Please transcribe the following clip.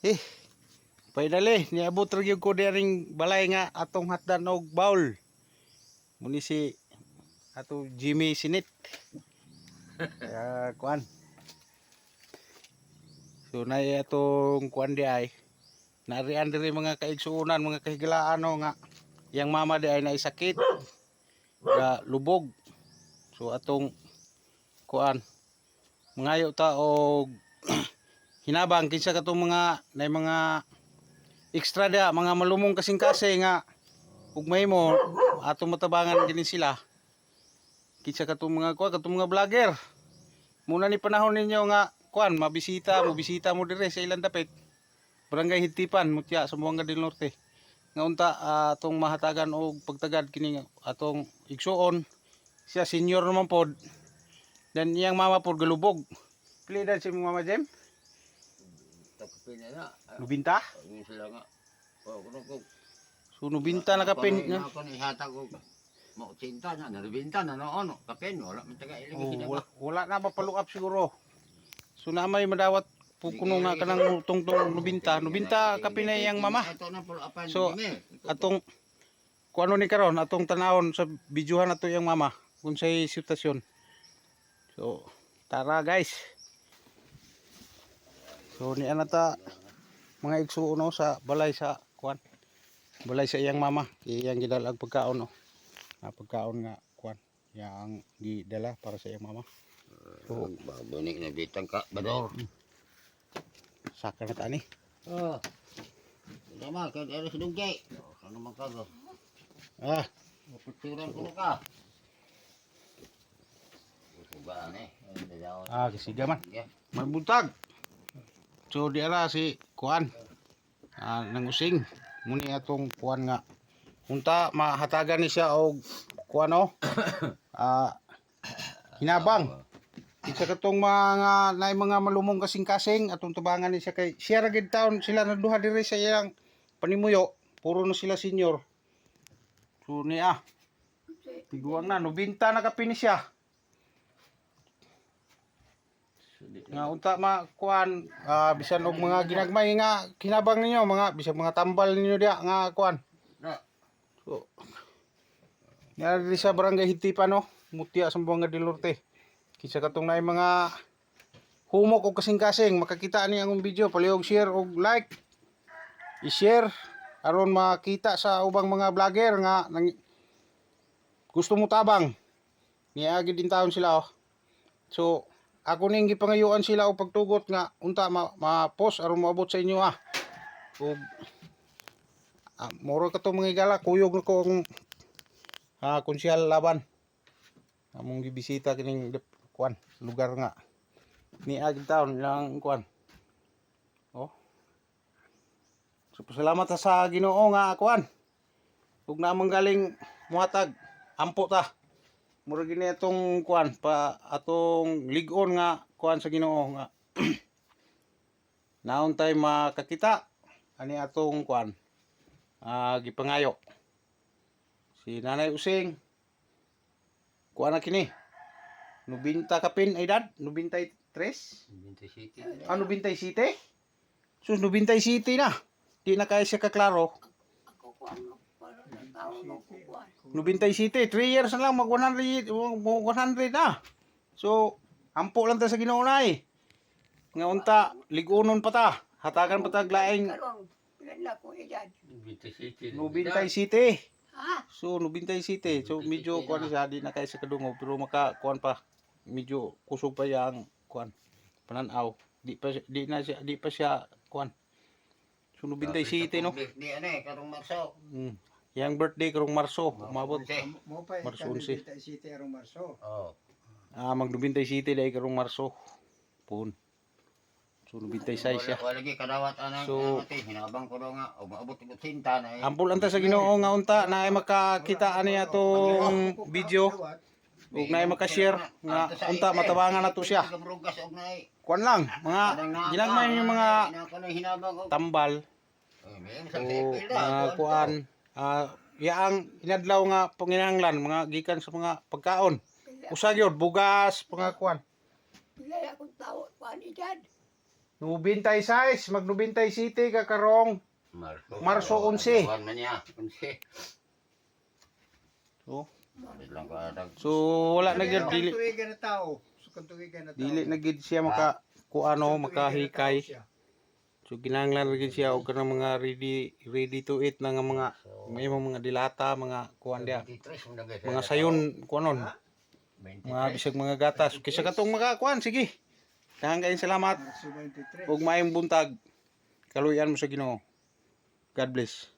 Eh, finally, niabot ra gyud ko diring balay nga atong hatdan og bawl. Muni si ato Jimmy Sinit. Kuan. So nay atong kuan di ay narian diri mga kaigsuonan, mga kahigalaan no nga yang mama di ay naisakit. Ga lubog. So atong kuan mangayo ta og hinabang kinsa katong mga nay mga extra dia mga malumong kasing-kasing nga ug mahimo atong matabangan gini sila kinsa katong mga kuan katong mga vlogger muna ni panahon ninyo nga kuan mobisita mo dire sa ilang dapit barangay Hitipan mutya sa Buanga del Norte nga unta atong mahatagan og pagtagad kini atong igsuon siya senior naman pod dan iyang mama pod galubog pili dan si mama Jem Takapin na. Nubinta Yung sila nga. Oh, kuno ko. so nubinta na kapin Ako ni hatag ko. Mo cinta na, narbinta na noon. Kapin wala man taga ilang wala na mapaluap siguro so na may madawat pukuno nga kanang tungtong nubinta kapin na iyang mama so atong kung ano ni karon atong tanawon sa videohan nato iyang mama kung say sitwasyon so tara guys so ni anata mga igsuon no sa balay sa kuan balay sa iyang mama iyang gidalag pagkaon no pagkaon nga kuan yang gidala para sa iyang mama so babunik na bitang ka bador. saka na tani Oh. Sama ka dari sedungke. Ano man ka go. Pagturan ko ka. Ba ni. Kasiga man magbutag so di ara si kuan nangusing muni atong kuan nga unta mahatagan ni siya og kuan no hinabang isa katong mga nay mga malumong kasing-kasing atong tubangan ni siya kay siya ra gid taon sila na duha diri sa iyang panimuyo puro na sila senior so ni tiguang na 90 na kapin siya nga unta makuan bisan og mga ginagmay nga kinabang ninyo mga bisan mga tambal ninyo dia nga kuan so nari sa barangay Hitipan no mutya sa Buanga del Norte kinsa katong naay mga humok og kasing-kasing makakita ni ang video palihog share og like i-share aron makita sa ubang mga vlogger nga gusto mo tabang niagi din taon sila so ako ning gipangayuan sila og pagtugot nga unta ma-post aron moabot sa inyo ug moro ka to mga igala kuyog na ko ang konsyal laban among gibisita kining kuan lugar nga ni agi taon lang kuan so pasalamat sa Ginoo nga kuan ug namang galing muhatag ampo ta mura gini atong kuan pa atong ligon nga kuan sa Ginoo nga naon tay makakita ani atong kuan gipangayo si Nanay Using kuan na kini 90 kapin edad 93 97. 97 sus 97 na di na kaya siya kaklaro 97 3 years na lang mag 100 na so ampo lang ta sa Ginoo na nga unta ligunon pa ta hatagan pa ta laing 97. 97 so 97 so medyo kuan siya di na kaya siya kadungog pero maka kuan pa medyo kusog pa yang kuan pananaw di pa siya kuan so 97 no Di ano karong Marso. yang birthday karong Marso umabot Marso 11 Oh. mag 97 dai karong Marso pun so 96 siya Wala lagi kadawat ana So, hinabang ko daw nga umabot og sinta na. ampul anta sa Ginoo nga unta na ay makakita ani atong video ug na ay maka-share nga unta matabangan nato siya kuan lang mga ginagmay yung mga tambal o mga kuan yaang inadlaw nga panginahanglan mga gikan sa mga pagkaon usa gyud bugas mga kuan Pilay akong tao, kuan edad. 96, mag 97 ka karong. Marso 11. Buwan man niya, 11. So, Bakit lang ka dag- so wala na gyud dili Kantuigan na tao. So kantuigan na tao. dili na gyud siya maka kuano makahikay. So kinahanglan ra gyud siya og kanang mga ready to eat na nga mga may mga dilata, mga kuan dia, 23 mo na guys. mga sayon kuanon, mga bisag mga gatas. Kisa katong mga kuan sige. Daghang salamat Marso 23. ug maayong buntag. Kaluyan mo sa Ginoo. God bless.